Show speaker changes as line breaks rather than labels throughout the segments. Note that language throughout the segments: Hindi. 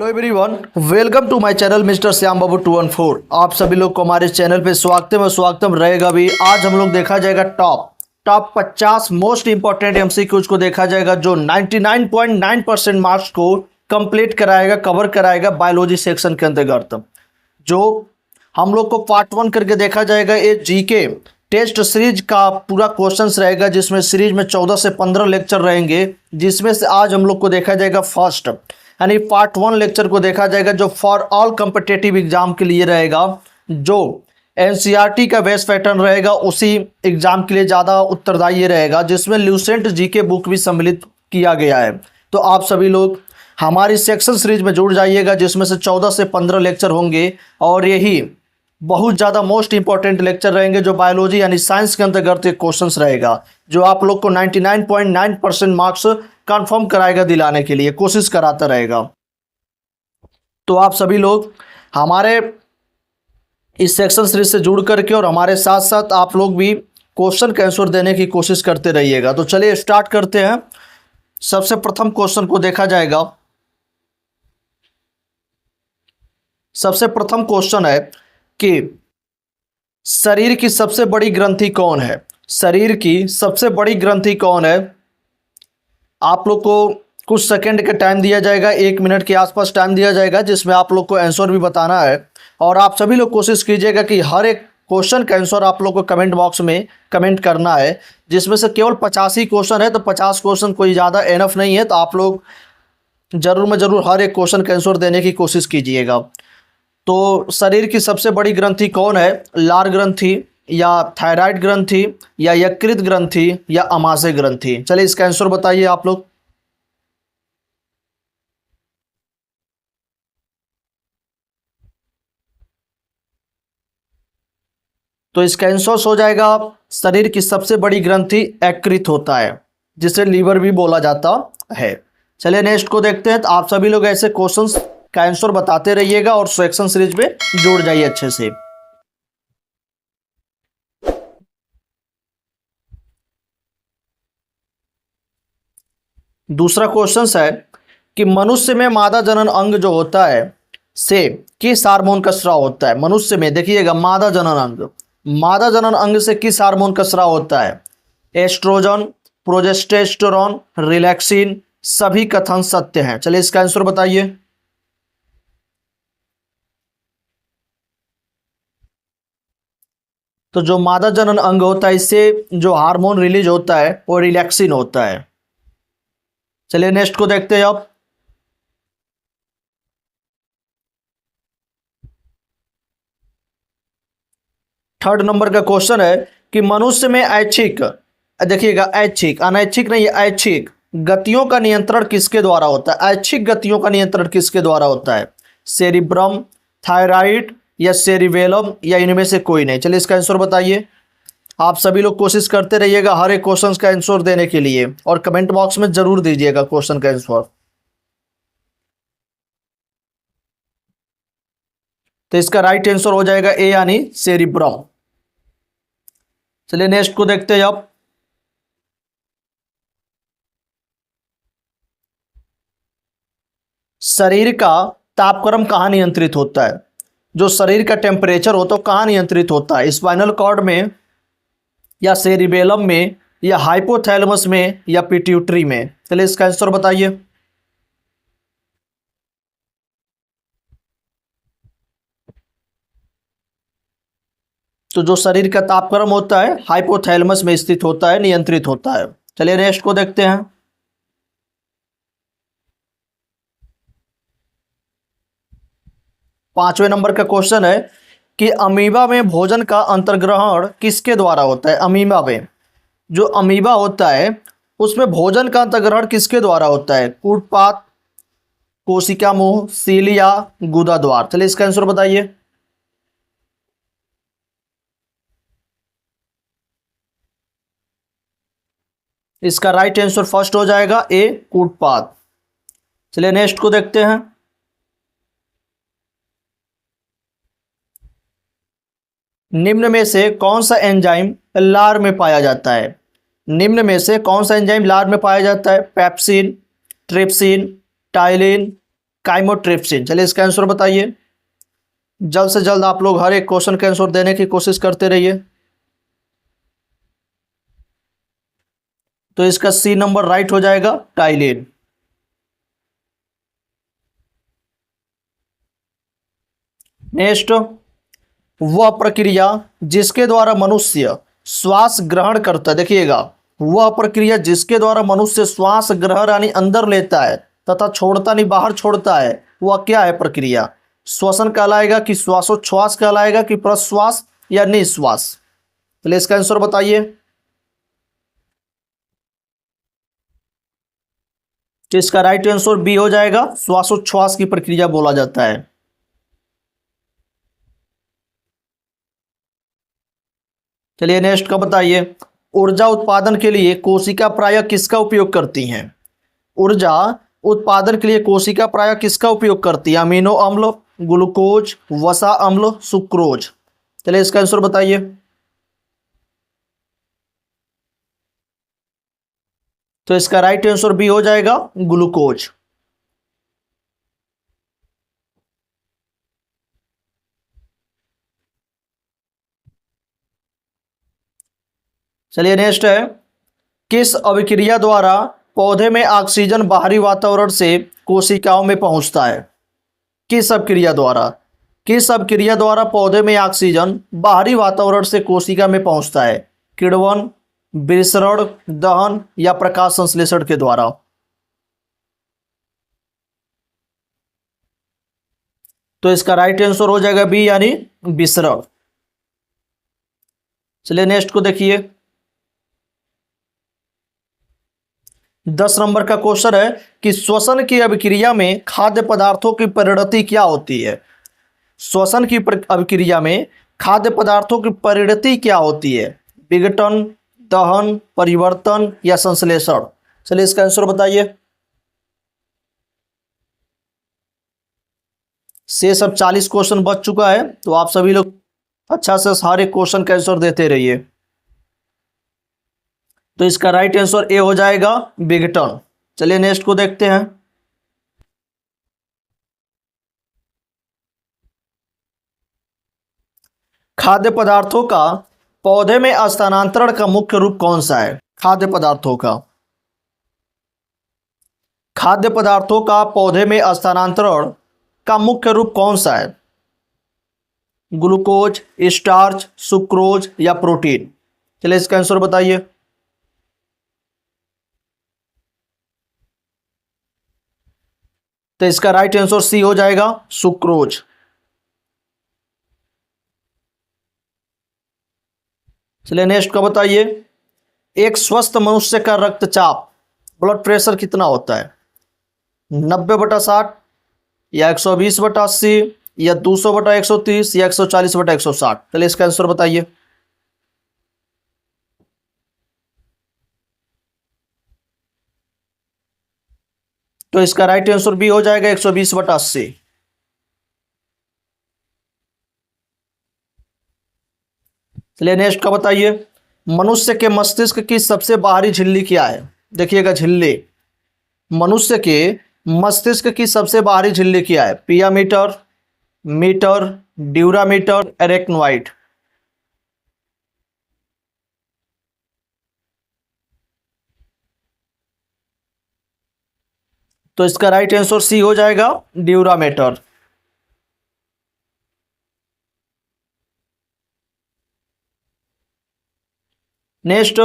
Hello everyone, welcome to my channel mister Shyam Babu 214। आप सभी लोग को हमारे चैनल पे स्वागतम रहेगा भी। आज हम लोग देखा जाएगा टॉप 50 मोस्ट इंपॉर्टेंट एमसीक्यूज को देखा जाएगा जो 99.9% मार्क्स को कंप्लीट कराएगा, कवर कराएगा बायोलॉजी सेक्शन के अंतर्गत। जो हम लोग को पार्ट 1 करके देखा जाएगा ये जीके टेस्ट सीरीज का पूरा क्वेश्चंस रहेगा, जिसमें सीरीज में 14 से 15 लेक्चर रहेंगे, जिसमें से आज हम लोग को देखा जाएगा फर्स्ट यानी पार्ट 1 लेक्चर को देखा जाएगा जो फॉर ऑल कॉम्पिटिटिव एग्जाम के लिए रहेगा, जो एनसीईआरटी का बेस पैटर्न रहेगा उसी एग्जाम के लिए ज़्यादा उत्तरदायी रहेगा, जिसमें ल्यूसेंट जीके बुक भी सम्मिलित किया गया है। तो आप सभी लोग हमारी सेक्शन सीरीज में जुड़ जाइएगा, जिसमें से 14 से 15 लेक्चर होंगे और यही बहुत ज़्यादा मोस्ट इंपॉर्टेंट लेक्चर रहेंगे जो बायोलॉजी यानी साइंस के अंतर्गत एक क्वेश्चंस रहेगा, जो आप लोग को 99.9% मार्क्स कंफर्म कराएगा, दिलाने के लिए कोशिश कराता रहेगा। तो आप सभी लोग हमारे इस सेक्शन सीरीज से जुड़ करके और हमारे साथ साथ आप लोग भी क्वेश्चन का आंसर देने की कोशिश करते रहिएगा। तो चलिए स्टार्ट करते हैं। सबसे प्रथम क्वेश्चन को देखा जाएगा। सबसे प्रथम क्वेश्चन है कि शरीर की सबसे बड़ी ग्रंथि कौन है? शरीर की सबसे बड़ी ग्रंथि कौन है? आप लोग को कुछ सेकंड का टाइम दिया जाएगा, 1 मिनट के आसपास टाइम दिया जाएगा, जिसमें आप लोग को आंसर भी बताना है। और आप सभी लोग कोशिश कीजिएगा कि हर एक क्वेश्चन का आंसर आप लोग को कमेंट बॉक्स में कमेंट करना है, जिसमें से केवल 50 ही क्वेश्चन है, तो 50 क्वेश्चन कोई ज़्यादा एनफ नहीं है। तो आप लोग जरूर में जरूर हर एक क्वेश्चन का आंसर देने की कोशिश कीजिएगा। तो शरीर की सबसे बड़ी ग्रंथि कौन है? लार ग्रंथि या थायराइड ग्रंथि या यकृत ग्रंथि या अमाशय ग्रंथि? चलिए इसका आंसर बताइए आप लोग। तो इसका आंसर हो जाएगा शरीर की सबसे बड़ी ग्रंथि यकृत होता है, जिसे लीवर भी बोला जाता है। चलिए नेक्स्ट को देखते हैं। तो आप सभी लोग ऐसे क्वेश्चंस का आंसर बताते रहिएगा और सेक्शन सीरीज में जुड़ जाइए अच्छे से। दूसरा क्वेश्चन है कि मनुष्य में मादा जनन अंग जो होता है से किस हार्मोन का स्राव होता है? मनुष्य में देखिएगा मादा जनन अंग से किस हार्मोन का स्राव होता है? एस्ट्रोजन, प्रोजेस्टेस्टेरोन, रिलैक्सिन, सभी कथन सत्य हैं। चलिए इसका आंसर बताइए। तो जो मादा जनन अंग होता है, इससे जो हार्मोन रिलीज होता है वो रिलैक्सिन होता है। चलिए नेक्स्ट को देखते हैं अब। थर्ड नंबर का क्वेश्चन है कि मनुष्य में ऐच्छिक, देखिएगा ऐच्छिक, अनैच्छिक नहीं, ऐच्छिक गतियों का नियंत्रण किसके द्वारा होता है? ऐच्छिक गतियों का नियंत्रण किसके द्वारा होता है? सेरिब्रम, थायराइड या सेरिबेलम या इनमें से कोई नहीं? चलिए इसका आंसर बताइए। आप सभी लोग कोशिश करते रहिएगा हर एक क्वेश्चन का आंसर देने के लिए और कमेंट बॉक्स में जरूर दीजिएगा क्वेश्चन का आंसर। तो इसका राइट आंसर हो जाएगा ए यानी सेरिब्रम। चलिए नेक्स्ट को देखते हैं अब। शरीर का तापक्रम कहाँ नियंत्रित होता है? जो शरीर का टेम्परेचर होता है कहाँ नियंत्रित होता है? स्पाइनल कॉर्ड में या सेरिबेलम में या हाइपोथैलेमस में या पिट्यूटरी में? चलिए इसका आंसर बताइए। तो जो शरीर का तापक्रम होता है हाइपोथैलेमस में स्थित होता है, नियंत्रित होता है। चलिए नेक्स्ट को देखते हैं। पांचवें नंबर का क्वेश्चन है कि अमीबा में भोजन का अंतर्ग्रहण किसके द्वारा होता है? अमीबा में जो अमीबा होता है उसमें भोजन का अंतर्ग्रहण किसके द्वारा होता है? कूटपाथ, कोशिका मुंह, सील या गुदा द्वार? चलिए इसका आंसर बताइए। इसका राइट आंसर फर्स्ट हो जाएगा ए, कूटपाथ। चलिए नेक्स्ट को देखते हैं। निम्न में से कौन सा एंजाइम लार में पाया जाता है? निम्न में से कौन सा एंजाइम लार में पाया जाता है? Pepsin, trypsin, ptyalin, chymotrypsin. चलिए इसका आंसर बताइए। जल्द से जल्द आप लोग हर एक क्वेश्चन का आंसर देने की कोशिश करते रहिए। तो इसका सी नंबर राइट हो जाएगा, टाइलिन। नेक्स्ट, वह प्रक्रिया जिसके द्वारा मनुष्य श्वास ग्रहण करता है, देखिएगा, वह प्रक्रिया जिसके द्वारा मनुष्य श्वास ग्रहण यानी अंदर लेता है तथा छोड़ता नहीं बाहर छोड़ता है, वह क्या है प्रक्रिया? श्वसन कहलाएगा कि श्वासोच्छ्वास कहलाएगा कि प्रश्वास या निश्वास? चलिए इसका आंसर बताइए। तो इसका राइट आंसर बी हो जाएगा, श्वासोच्छ्वास की प्रक्रिया बोला जाता है। चलिए नेक्स्ट का बताइए। ऊर्जा उत्पादन के लिए कोशिका प्रायः किसका उपयोग करती हैं? ऊर्जा उत्पादन के लिए कोशिका प्रायः किसका उपयोग करती है? अमीनो अम्ल, ग्लूकोज, वसा अम्ल, सुक्रोज? चलिए इसका आंसर बताइए। तो इसका राइट आंसर बी हो जाएगा, ग्लूकोज। चलिए नेक्स्ट है, किस अभिक्रिया द्वारा पौधे में ऑक्सीजन बाहरी वातावरण से कोशिकाओं में पहुंचता है? किस अभिक्रिया द्वारा पौधे में ऑक्सीजन बाहरी वातावरण से कोशिका में पहुंचता है? किण्वन, विसरण, दहन या प्रकाश संश्लेषण के द्वारा? तो इसका राइट आंसर हो जाएगा बी यानी विसरण। चलिए नेक्स्ट को देखिए। 10 नंबर का क्वेश्चन है कि श्वसन की अभिक्रिया में खाद्य पदार्थों की परिणति क्या होती है? श्वसन की अभिक्रिया में खाद्य पदार्थों की परिणति क्या होती है? विघटन, दहन, परिवर्तन या संश्लेषण? चलिए इसका आंसर बताइए। से सब 40 क्वेश्चन बच चुका है, तो आप सभी लोग अच्छा से सारे क्वेश्चन का आंसर देते रहिए। तो इसका राइट आंसर ए हो जाएगा, विघटन। चलिए नेक्स्ट को देखते हैं। खाद्य पदार्थों का पौधे में स्थानांतरण का मुख्य रूप कौन सा है? खाद्य पदार्थों का पौधे में स्थानांतरण का मुख्य रूप कौन सा है? ग्लूकोज, स्टार्च, सुक्रोज या प्रोटीन? चलिए इसका आंसर बताइए। तो इसका राइट आंसर सी हो जाएगा, सुक्रोज। चलिए नेक्स्ट का बताइए। एक स्वस्थ मनुष्य का रक्तचाप, ब्लड प्रेशर कितना होता है? 90/60 या 120/80 या 200/130 या 140/160? चलिए इसका आंसर बताइए। तो इसका राइट आंसर बी हो जाएगा, 120/80। चलिए नेक्स्ट का बताइए। मनुष्य के मस्तिष्क की सबसे बाहरी झिल्ली क्या है? देखिएगा, झिल्ली, मनुष्य के मस्तिष्क की सबसे बाहरी झिल्ली क्या है? पिया मीटर, मीटर, ड्यूरामीटर, एरेक्नोइड? तो इसका राइट आंसर सी हो जाएगा, ड्यूरामीटर। नेक्स्ट,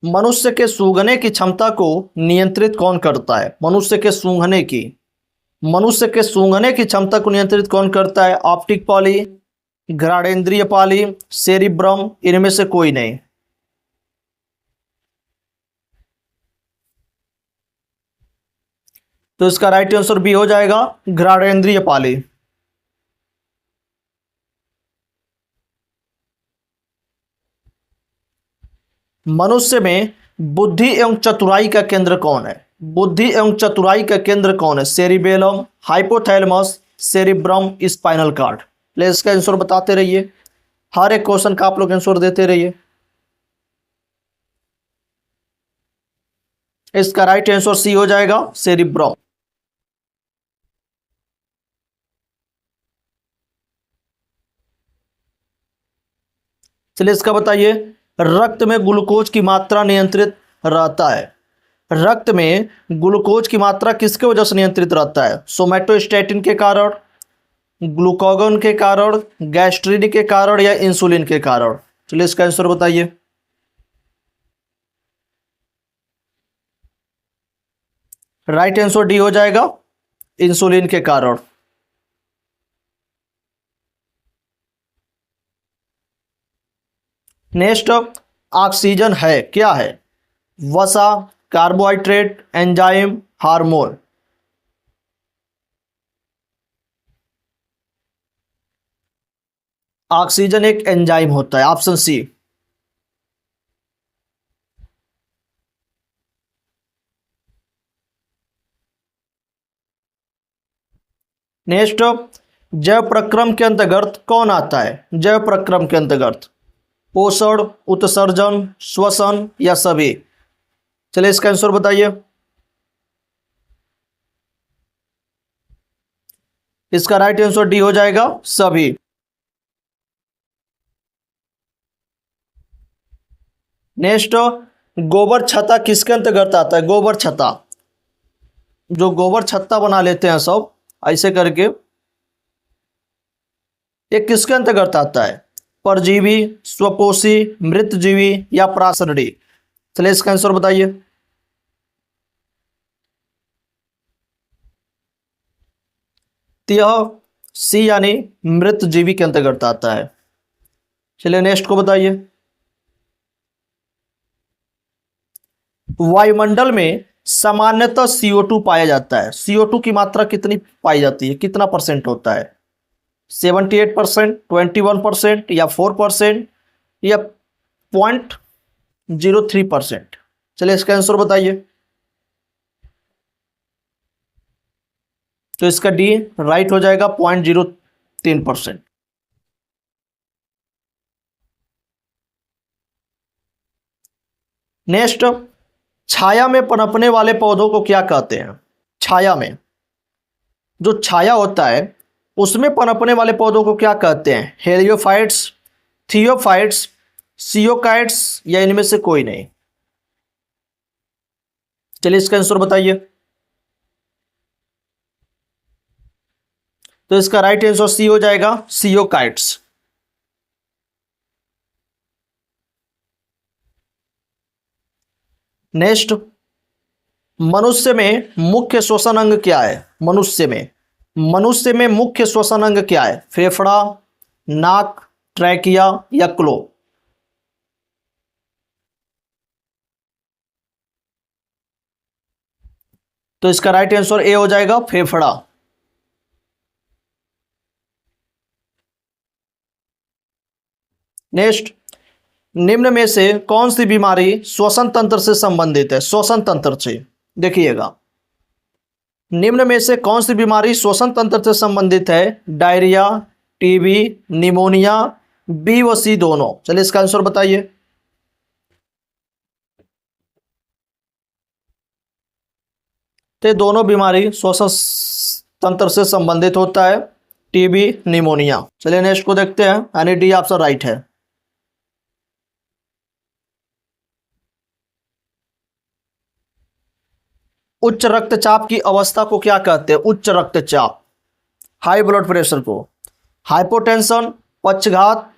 मनुष्य के सूंघने की क्षमता को नियंत्रित कौन करता है? मनुष्य के सूंघने की क्षमता को नियंत्रित कौन करता है? ऑप्टिक पाली, घ्राणेंद्रिय पाली, सेरिब्रम, इनमें से कोई नहीं? तो इसका राइट आंसर बी हो जाएगा, घ्राणेंद्रिय पाली। मनुष्य में बुद्धि एवं चतुराई का केंद्र कौन है? बुद्धि एवं चतुराई का केंद्र कौन है? Cerebellum, hypothalamus, cerebrum, spinal cord? ले इसका आंसर बताते रहिए। हर एक क्वेश्चन का आप लोग आंसर देते रहिए। इसका राइट आंसर सी हो जाएगा, सेरिब्रम। चलिए इसका बताइए। रक्त में ग्लूकोज की मात्रा नियंत्रित रहता है। रक्त में ग्लूकोज की मात्रा किसके वजह से नियंत्रित रहता है? सोमैटोस्टैटिन के कारण, ग्लूकागॉन के कारण, गैस्ट्रिन के कारण या इंसुलिन के कारण? चलिए इसका आंसर बताइए। राइट आंसर डी हो जाएगा, इंसुलिन के कारण। नेक्स्ट, ऑक्सीजन है क्या है? वसा, कार्बोहाइड्रेट, एंजाइम, हार्मोन? ऑक्सीजन एक एंजाइम होता है, ऑप्शन सी। नेक्स्ट, जैव प्रक्रम के अंतर्गत कौन आता है? जैव प्रक्रम के अंतर्गत पोषण, उत्सर्जन, श्वसन या सभी? चलिए इसका आंसर बताइए। इसका राइट आंसर डी हो जाएगा, सभी। नेक्स्ट, गोबर छत्ता किसके अंतर्गत आता है? गोबर छत्ता, जो गोबर छत्ता बना लेते हैं सब ऐसे करके, ये किसके अंतर्गत आता है? परजीवी, स्वपोषी, मृतजीवी या प्रासरणी? चलिए इसका आंसर बताइए। तो यह सी यानी मृतजीवी के अंतर्गत आता है। चलिए नेक्स्ट को बताइए। वायुमंडल में सामान्यतः CO2 पाया जाता है। CO2 की मात्रा कितनी पाई जाती है, कितना परसेंट होता है? 78%, 21% या 4% या 0.03%? चलिए इसका आंसर बताइए। तो इसका डी राइट हो जाएगा, 0.03%। नेक्स्ट, छाया में पनपने वाले पौधों को क्या कहते हैं? छाया में, जो छाया होता है उसमें पनपने वाले पौधों को क्या कहते हैं? हेलियोफाइट्स, थियोफाइट्स, सियोकाइट्स या इनमें से कोई नहीं? चलिए इसका आंसर बताइए। तो इसका राइट आंसर सी हो जाएगा, सियोकाइट्स। नेक्स्ट, मनुष्य में मुख्य श्वसन अंग क्या है? मनुष्य में मुख्य श्वसन अंग क्या है? फेफड़ा, नाक, ट्रैकिया या क्लो? तो इसका राइट आंसर ए हो जाएगा, फेफड़ा। नेक्स्ट, निम्न में से कौन सी बीमारी श्वसन तंत्र से संबंधित है? श्वसन तंत्र से देखिएगा, निम्न में से कौन सी बीमारी श्वसन तंत्र से संबंधित है? डायरिया, टीबी, निमोनिया, बी व सी दोनों? चलिए इसका आंसर बताइए। तो दोनों बीमारी श्वसन तंत्र से संबंधित होता है, टीबी, निमोनिया। चलिए नेक्स्ट को देखते हैं, यानी डी ऑप्शन राइट है। उच्च रक्तचाप की अवस्था को क्या कहते हैं? उच्च रक्तचाप, हाई ब्लड प्रेशर को? हाइपोटेंशन, पक्षघात,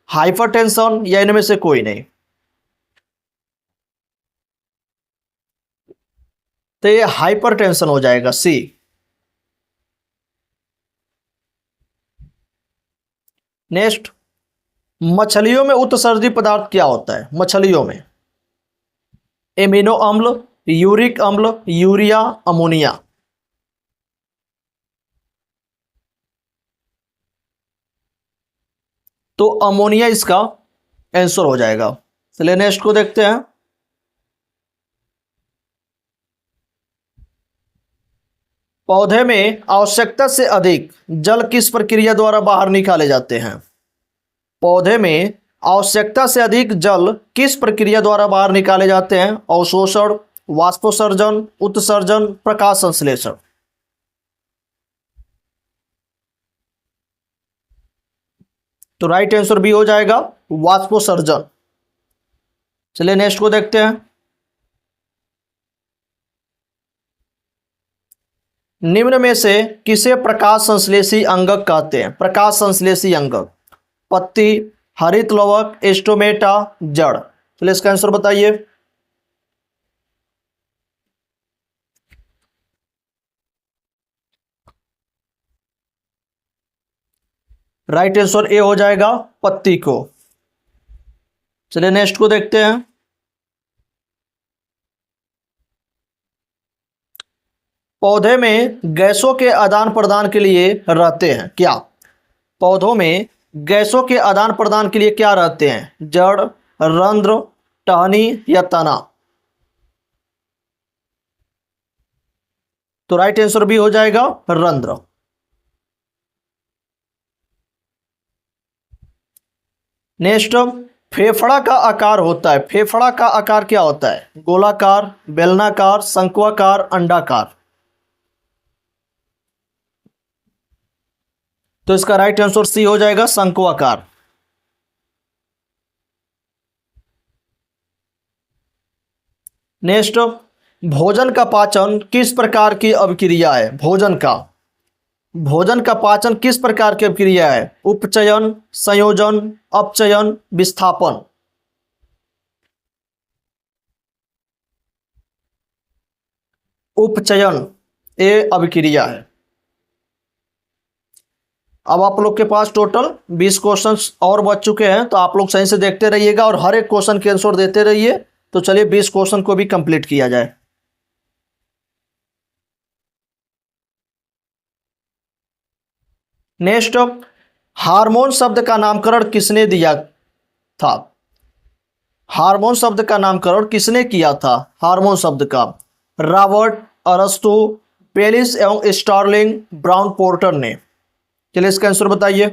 हाइपरटेंशन या इनमें से कोई नहीं? तो ये हाइपरटेंशन हो जाएगा, सी। नेक्स्ट, मछलियों में उत्सर्जी पदार्थ क्या होता है? मछलियों में एमिनो अम्ल, यूरिक अम्ल, यूरिया, अमोनिया? तो अमोनिया इसका आंसर हो जाएगा। चलिए नेक्स्ट को देखते हैं। पौधे में आवश्यकता से अधिक जल किस प्रक्रिया द्वारा बाहर निकाले जाते हैं? पौधे में आवश्यकता से अधिक जल किस प्रक्रिया द्वारा बाहर निकाले जाते हैं? अवशोषण, वाष्पोत्सर्जन, उत्सर्जन, प्रकाश संश्लेषण? तो राइट आंसर बी हो जाएगा वाष्पोत्सर्जन। चलिए नेक्स्ट को देखते हैं। निम्न में से किसे प्रकाश संश्लेषी अंगक कहते हैं? प्रकाश संश्लेषी अंगक, पत्ती, हरित लवक, एस्टोमेटा, जड़। चलिए इसका आंसर बताइए। राइट आंसर ए हो जाएगा पत्ती को। चलिए नेक्स्ट को देखते हैं। पौधे में गैसों के आदान प्रदान के लिए रहते हैं क्या? पौधों में गैसों के आदान प्रदान के लिए क्या रहते हैं? जड़, रंध्र, टहनी या तना। तो राइट आंसर भी हो जाएगा रंध्र। नेक्स्ट, फेफड़ा का आकार होता है, फेफड़ा का आकार क्या होता है? गोलाकार, बेलनाकार, शंक्वाकार, अंडाकार। तो इसका राइट आंसर सी हो जाएगा शंक्वाकार। नेक्स्ट, भोजन का पाचन किस प्रकार की अभिक्रिया है? भोजन का पाचन किस प्रकार की अभिक्रिया है? उपचयन, संयोजन, अपचयन, विस्थापन। उपचयन ए अभिक्रिया है। अब आप लोग के पास टोटल 20 क्वेश्चंस और बच चुके हैं, तो आप लोग सही से देखते रहिएगा और हर एक क्वेश्चन के आंसर देते रहिए। तो चलिए 20 क्वेश्चन को भी कंप्लीट किया जाए। नेक्स्ट, हार्मोन शब्द का नामकरण किसने दिया था? हार्मोन शब्द का नामकरण किसने किया था? हार्मोन शब्द का रॉबर्ट, अरस्तु, बेलिस एवं स्टार्लिंग, ब्राउन पोर्टर ने। चलिए इसका आंसर बताइए।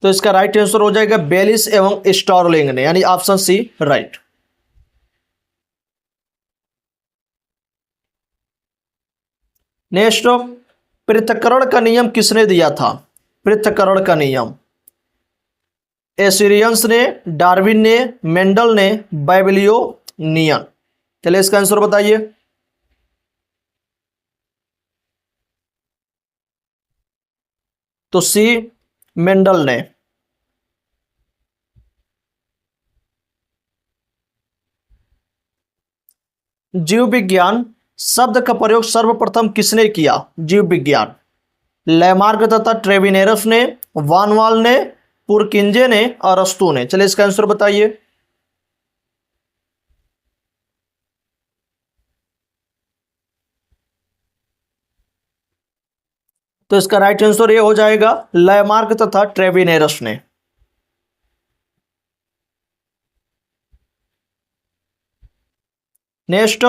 तो इसका राइट आंसर हो जाएगा बेलिस एवं स्टार्लिंग ने, यानी ऑप्शन सी राइट। नेक्स्ट, पृथक्करण का नियम किसने दिया था? पृथक्करण का नियम एसिरियंस ने, डार्विन ने, मेंडल ने, बैबिलियोनियन। चलिए इसका आंसर बताइए। तो सी मेंडल ने। जीव विज्ञान शब्द का प्रयोग सर्वप्रथम किसने किया? जीव विज्ञान लैमार्क तथा ट्रेविनेरस ने, वानवाल ने, पुरकिंजे ने, अरस्तु ने। चलिए इसका आंसर बताइए। तो इसका राइट आंसर ये हो जाएगा लैमार्क तथा ट्रेविनेरस ने। नेक्स्ट,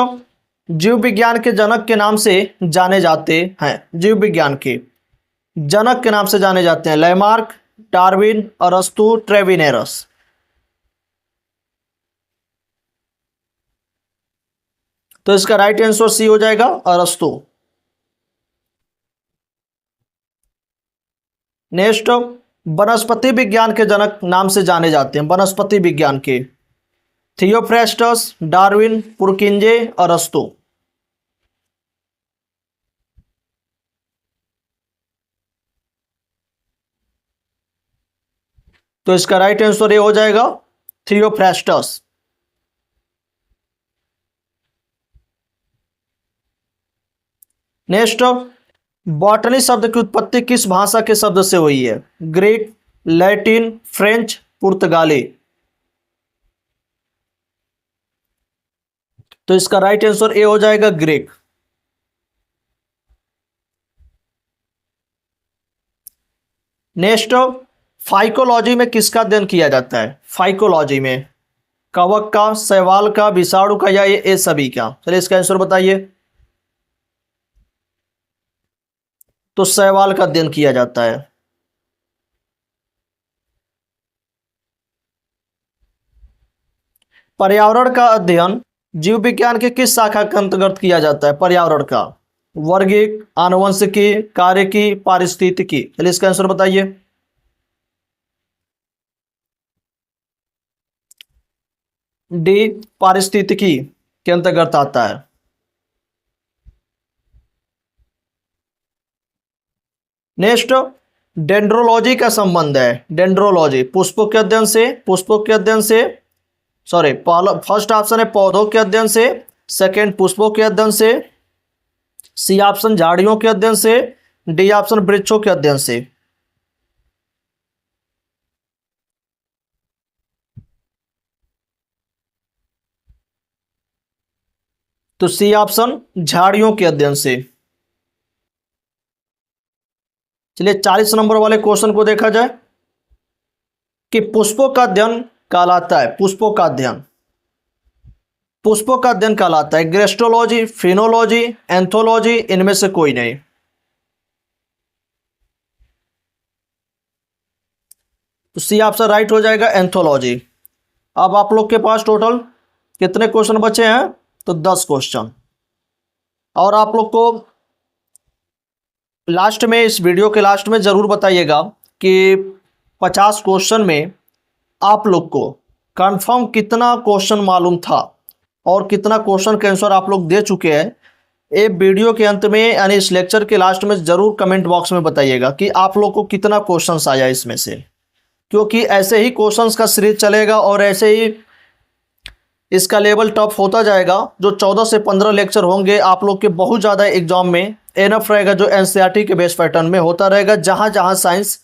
जीव विज्ञान के जनक के नाम से जाने जाते हैं। जीव विज्ञान के जनक के नाम से जाने जाते हैं लैमार्क, डार्विन, अरस्तु, ट्रेविनेरस। तो इसका राइट आंसर सी हो जाएगा अरस्तु। नेक्स्ट, वनस्पति विज्ञान के जनक नाम से जाने जाते हैं वनस्पति विज्ञान के थियोफ्रेस्टस, डार्विन, पुरकिंजे, अरस्तु। तो इसका राइट आंसर ये हो जाएगा थियोफ्रेस्टस। नेक्स्ट, बॉटनी शब्द की उत्पत्ति किस भाषा के शब्द से हुई है? ग्रीक, लैटिन, फ्रेंच, पुर्तगाली। तो इसका राइट आंसर ए हो जाएगा ग्रीक। नेक्स्ट, फाइकोलॉजी में किसका अध्ययन किया जाता है? फाइकोलॉजी में कवक का, शैवाल का, विषाणु का या ये सभी का। चलिए इसका आंसर बताइए। तो शैवाल का अध्ययन किया जाता है। पर्यावरण का अध्ययन जीव विज्ञान के किस शाखा के अंतर्गत किया जाता है? पर्यावरण का वर्गिक, आनुवंशिकी, कार्यकी, पारिस्थितिकी। चलिए इसका आंसर बताइए। डी पारिस्थितिकी के अंतर्गत आता है। नेक्स्ट, डेंड्रोलॉजी का संबंध है। डेंड्रोलॉजी पुष्पों के अध्ययन से, पुष्पों के अध्ययन से, सॉरी फर्स्ट ऑप्शन है पौधों के अध्ययन से, सेकंड पुष्पों के अध्ययन से, सी ऑप्शन झाड़ियों के अध्ययन से, डी ऑप्शन वृक्षों के अध्ययन से। तो सी ऑप्शन झाड़ियों के अध्ययन से। चलिए 40 नंबर वाले क्वेश्चन को देखा जाए कि पुष्पों का अध्ययन कहलाता है, पुष्पों का अध्ययन, पुष्पों का अध्ययन कहलाता है ग्रेस्टोलॉजी, फिनोलॉजी, एंथोलॉजी, इनमें से कोई नहीं। तो सी ऑप्शन राइट हो जाएगा, एंथोलॉजी। अब आप लोग के पास टोटल कितने क्वेश्चन बचे हैं? तो 10 क्वेश्चन। और आप लोग को लास्ट में, इस वीडियो के लास्ट में ज़रूर बताइएगा कि 50 क्वेश्चन में आप लोग को कंफर्म कितना क्वेश्चन मालूम था और कितना क्वेश्चन के आंसर आप लोग दे चुके हैं। ये वीडियो के अंत में यानी इस लेक्चर के लास्ट में ज़रूर कमेंट बॉक्स में बताइएगा कि आप लोग को कितना क्वेश्चन आया इसमें से, क्योंकि ऐसे ही क्वेश्चंस का सीरीज चलेगा और ऐसे ही इसका लेवल टॉप होता जाएगा। जो 14 से 15 लेक्चर होंगे आप लोग के बहुत ज़्यादा एग्जाम में एनफ रहेगा, जो एनसीईआरटी के बेस पैटर्न में होता रहेगा। जहाँ जहाँ साइंस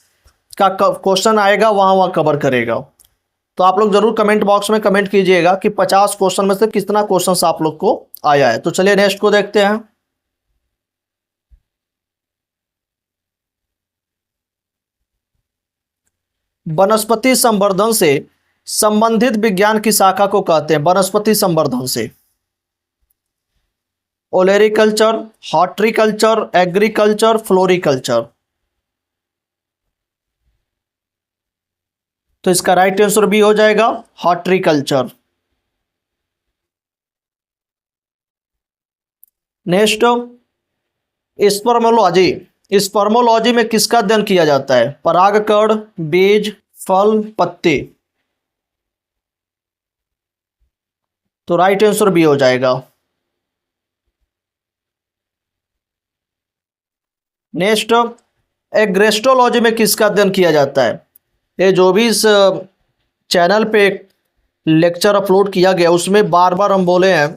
का क्वेश्चन आएगा वहाँ वहाँ कवर करेगा। तो आप लोग ज़रूर कमेंट बॉक्स में कमेंट कीजिएगा कि 50 क्वेश्चन में से कितना क्वेश्चन आप लोग को आया है। तो चलिए नेक्स्ट को देखते हैं। वनस्पति संवर्धन से संबंधित विज्ञान की शाखा को कहते हैं वनस्पति संवर्धन से। Olericulture, horticulture, agriculture, floriculture. तो इसका राइट आंसर भी हो जाएगा हॉर्टिकल्चर। Next, spermology. स्पर्मोलॉजी में किसका अध्ययन किया जाता है? परागकण, बीज, फल, पत्ते। तो राइट आंसर भी हो जाएगा। नेक्स्ट, एग्रेस्टोलॉजी में किसका अध्ययन किया जाता है? ये जो भी इस चैनल पे लेक्चर अपलोड किया गया उसमें बार बार हम बोले हैं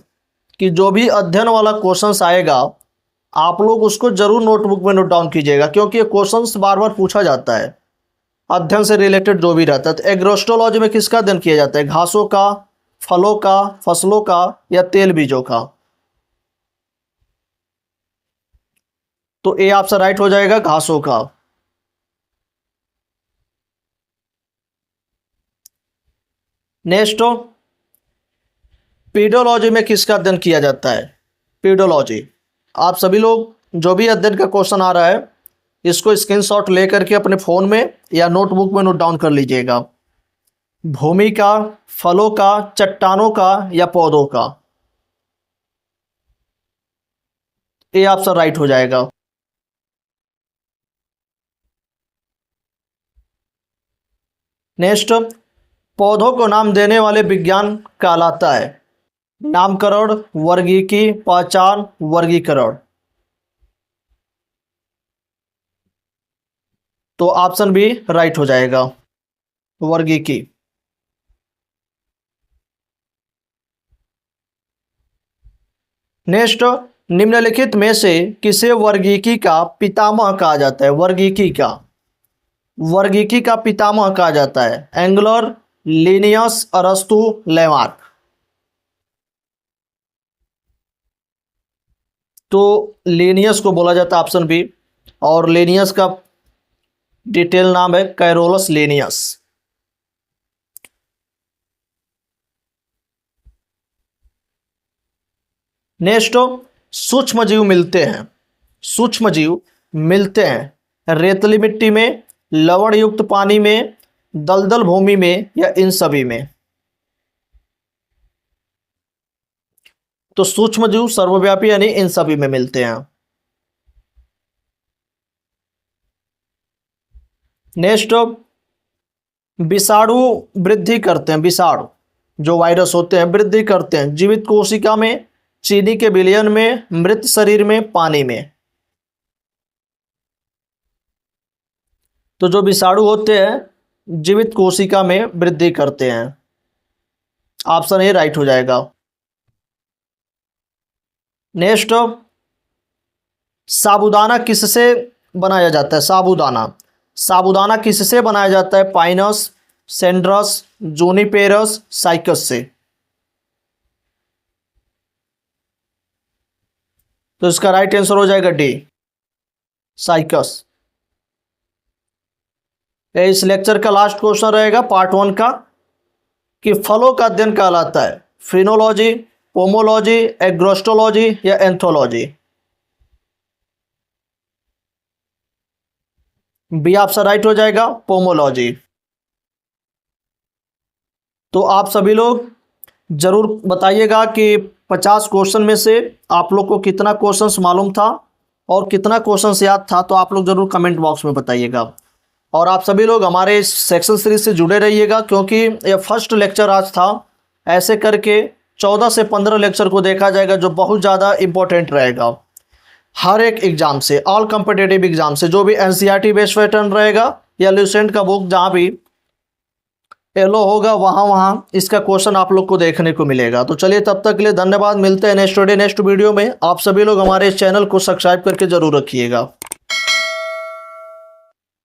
कि जो भी अध्ययन वाला क्वेश्चंस आएगा आप लोग उसको जरूर नोटबुक में नोट डाउन कीजिएगा, क्योंकि ये क्वेश्चंस बार बार पूछा जाता है अध्ययन से रिलेटेड जो भी रहता है। तो एग्रोस्टोलॉजी में किसका अध्ययन किया जाता है? घासों का, फलों का, फसलों का, या तेल बीजों का। तो ए ऑप्शन राइट हो जाएगा, घासों का। नेक्स्ट, पीडोलॉजी में किसका अध्ययन किया जाता है? पीडोलॉजी। आप सभी लोग जो भी अध्ययन का क्वेश्चन आ रहा है इसको स्क्रीनशॉट लेकर के अपने फ़ोन में या नोटबुक में नोट डाउन कर लीजिएगा। भूमि का, फलों का, चट्टानों का, या पौधों का। ये ऑप्शन राइट हो जाएगा। नेक्स्ट, पौधों को नाम देने वाले विज्ञान कहलाता है नामकरण, वर्गीकी, पहचान, वर्गीकरण। तो ऑप्शन बी राइट हो जाएगा, वर्गीकी। नेक्स्ट, निम्नलिखित में से किसे वर्गीकी का पितामह कहा जाता है? वर्गीकी का पितामह कहा जाता है एंगलर, लिनियस, अरस्तु, लेमार्क। तो लिनियस को बोला जाता है, ऑप्शन बी। और लिनियस का डिटेल नाम है कैरोलस लिनियस। नेक्स्ट, सूक्ष्मजीव मिलते हैं, सूक्ष्मजीव मिलते हैं रेतली मिट्टी में, लवण युक्त पानी में, दलदल भूमि में, या इन सभी में। तो सूक्ष्मजीव सर्वव्यापी यानी इन सभी में मिलते हैं। नेक्स्ट, विषाणु वृद्धि करते हैं, विषाणु जो वायरस होते हैं वृद्धि करते हैं जीवित कोशिका में, चीनी के विलयन में, मृत शरीर में, पानी में। तो जो विषाणु होते हैं जीवित कोशिका में वृद्धि करते हैं। ऑप्शन ए राइट हो जाएगा। नेक्स्ट, साबूदाना किससे बनाया जाता है? साबूदाना, साबूदाना किससे बनाया जाता है? पाइनस, सेंड्रस, जूनिपेरस, साइकस से। तो इसका राइट आंसर हो जाएगा डी, साइकस। इस लेक्चर का लास्ट क्वेश्चन रहेगा पार्ट 1 का कि फलों का अध्ययन कहलाता है फिनोलॉजी, पोमोलॉजी, एग्रोस्टोलॉजी या एंथोलॉजी। बी ऑप्शन राइट हो जाएगा, पोमोलॉजी। तो आप सभी लोग जरूर बताइएगा कि 50 क्वेश्चन में से आप लोग को कितना क्वेश्चंस मालूम था और कितना क्वेश्चंस याद था। तो आप लोग जरूर कमेंट बॉक्स में बताइएगा। और आप सभी लोग हमारे इस सेक्शन सीरीज से जुड़े रहिएगा क्योंकि ये फर्स्ट लेक्चर आज था। ऐसे करके 14 से 15 लेक्चर को देखा जाएगा जो बहुत ज़्यादा इंपॉर्टेंट रहेगा हर एक एग्जाम से, ऑल कॉम्पिटिटिव एग्जाम से। जो भी एनसीईआरटी बेस्ड पैटर्न रहेगा या ल्यूसेंट का बुक जहाँ भी एलो होगा वहाँ इसका क्वेश्चन आप लोग को देखने को मिलेगा। तो चलिए तब तक के लिए धन्यवाद। मिलते हैं नेक्स्ट वीडियो में। आप सभी लोग हमारे इस चैनल को सब्सक्राइब करके जरूर रखिएगा।